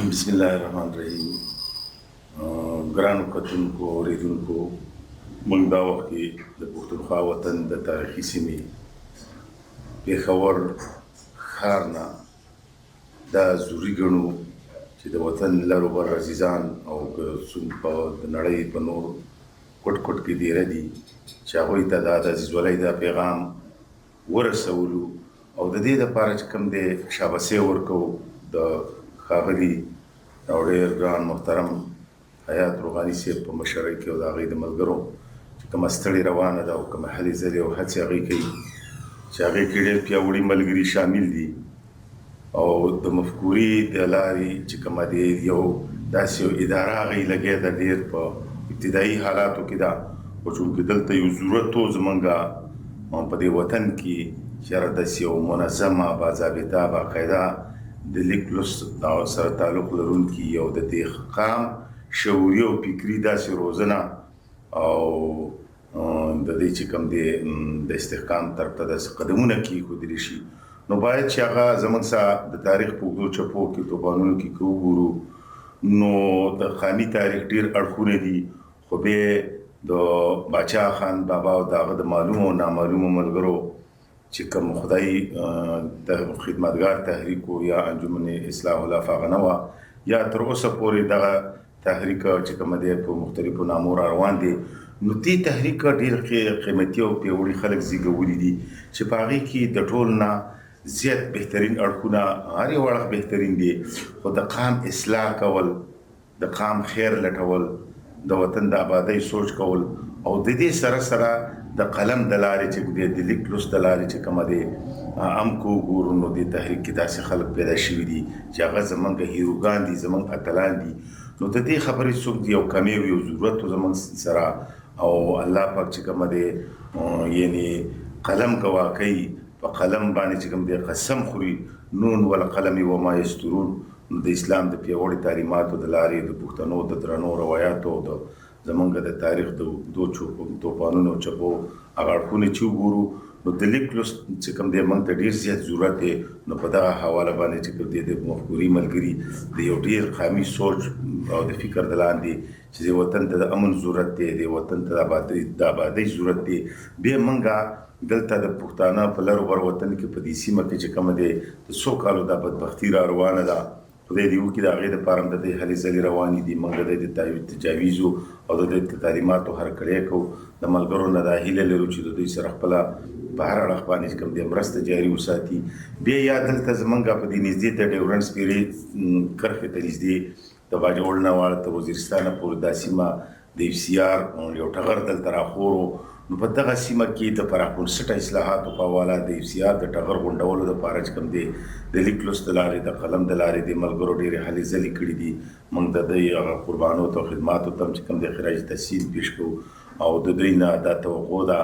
بسم الله الرحمن الرحیم. ګرانو کتونکو اوریدونکو، موږ دا وخت کې د پښتونخوا وطن د تاریخي سیمې پېښور ښار نه دا ضروري ګڼو چې د وطن لر و بر عزیزان او که څوک په د نړۍ په نور کوټ کوټ کې دیره دي چې هغوی ته دا د عزیزولۍ دا پیغام ورسولو او د دې دپاره چې کوم دی شاباسي ورکوو د ښاغلي او ډېر ګران محترم حیات روحاني صاحب په مشرۍ کې او د هغوی د ملګرو چې کومه ستړې روانه ده او کومه هلې ځلې او هڅې هغوی کوي چې هغې کې ډېر پیاوړي ملګري شامل دي او د مفکورې د لارې چې کومه دی یو داسې یو اداره هغوی لګیا ده ډېر په ابتدایي حالاتو کې ده خو چونکې دلته یو ضرورت و زمونږ په دې وطن کې چېرې داسې یو منظمه باضابطه باقاعده د لیک لوست سره تعلق لرونکي او د دې قام شعوري او فکري داسې روزنه او د دې چې کوم دی د استحکام طرف ته داسې قدمونه کېښودلی شي نو باید چې هغه زموږ سره د تاریخ په اوږدو چپو کې توپانونو کې که وګورو نو د خاني تاریخ ډېر اړخونه دي خو بیا د باچا خان بابا او د هغه د معلومو او نامعلومو ملګرو چې کوم خدای خدمتګار تحریک یا انجمن اصلاح الافاق نه وه یا تر اوسه پورې دغه تحریک چې کومه دی په مختلفو نامو را روان دی نو دې تحریک ډېر قیمتي او پیاوړي خلک زیږولي دي چې په هغې کې د ټول نه زیات بهترین اړخونه هر یو اړخ بهترین دی خو د قام اصلاح کول د قام خیر لټول د وطن د آبادۍ سوچ کول او د دې سره سره د قلم د لارې چې د لیک لوست د لارې چې کومه دی هم که وګورو نو دې تحریک کې داسې خلک پیدا شوي دي چې هغه زموږ هیروګان دي زموږ اتلان دي نو د دې خبرې څوک دی یو کمی یو ضرورت و زموږ سره او الله پاک چې کومه دی یعنی قلم ګواه کوي په قلم باندې چې کوم دی قسم خوري نون والقلم وما یسترون نو د اسلام د پیاوړي تعلیماتو د لارې د پښتنو د درنو روایاتو د زمونږ د تاریخ د اوږدو توپانونو چپو هغه اړخونه چې وګورو نو د لیک لوست چې کوم دی موږ ته ډېر زیات ضرورت دی نو په دغه حواله باندې چې کوم دی د مفکوري ملګري د یو ډېر قامي سوچ او د فکر د لاندې چې د وطن ته د امن ضرورت دی د وطن ته د آبادۍ ضرورت دی بیا موږ دلته د پښتانه په لر و بر وطن کې په دې سیمه کې چې کومه دی د څو کالو دا بدبختي را روانه ده خدای دې وکړي د هغې دپاره هم د دې هلې ځلې روانې دي موږ د دې تجاویزو او د دې تعلیماتو هرکړی کوو د ملګرو نه دا هیله لرو چې د دوی سره خپله په هر اړخ باندې چې کوم دی مرسته جاري وساتي بیا یا دلته زمونږ په دې نږدې ته ډیورنډ سپېرې کرښې ته نږدې د باجوړ نه واړه تر وزیرستانه پورې دا سیمه د اف سی آر یو ټغر دلته راخورو نو په دغه سیمه کې د پراخبنسټه اصلاحاتو په حواله د اف سی آر د ټغر غونډولو دپاره چې کوم دی د لیک لوست د لارې د قلم د لارې د ملګرو ډېرې هلې ځلې کړي دي موږ د دوی هغه قربانو ته او خدماتو ته هم چې کوم دی خراج تحسین پیش کوو او د دوی نه دا توقع ده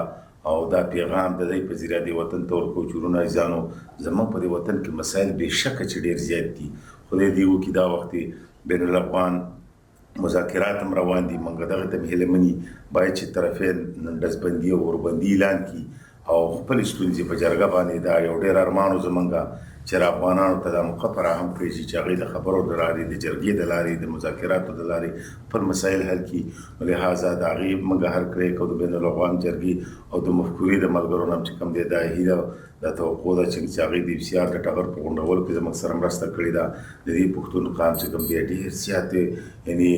او دا پیغام د دوی په ذریعه د وطن ته ورکوو چې وروڼه عزیزانو زموږ په دې وطن کې مسایل بېشکه چې ډېر زیات دي خدای دې وکړي دا وخت بین الافغان مذاکرات هم روان دي موږ دغه ته هیله مني باید چې طرفین ډزبندي او اوربندي اعلان کړي او خپلې ستونزې په جرګه باندې دا یو ډېر ارمان و زموږ چې افغانانو ته دا موقع فراهم کړي چې هغوی د خبرو د لارې د جرګې د لارې د مذاکراتو د لارې خپل مسایل حل کړي نو لهذا د هغې موږ هر کړی کوو د بین الافغان جرګې او د مفکورې د ملګرو نه هم چې کوم دی دا هیله دا توقع ده چې هغوی د اف سی آر د ټغر په غونډولو کې زموږ سره مرسته کړې ده د دې پښتون قام چې کوم دی ډېر زیات یعنې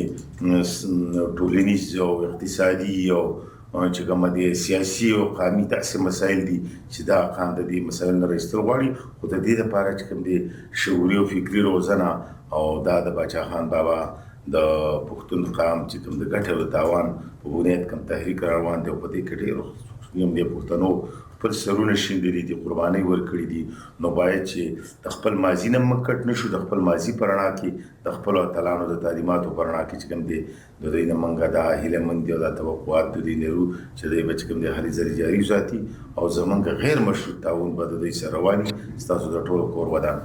ټولنیز او اقتصادي او چې کومه دی سیاسي او قامي داسې مسایل دي چې دا قام د دې مسایلو نه راایستل غواړي خو د دې دپاره چې کوم دی شعوري او فکري روزنه او دا د باچا خان بابا د پښتون قام چې کوم د ګټې او د تاوان په بنیاد کوم تحریک را روان دی او په دې کې ډېرو د پښتنو خپل سرونه شیندلي دي قربانۍ ورکړي دي نو باید چې د خپل ماضي نه موږ کټ نه شو د خپل ماضي په رڼا کې د خپلو اتلانو د تعلیماتو په رڼا کې چې کوم دی د دوی نه موږ دا هیله مند دي او دا توقعات د دوی لرو چې دوی به چې کوم دی هلې ځلې جاري وساتي او زموږ غیر مشروط تعاون به د دوی سره روان وي ستاسو د ټولو کور ودان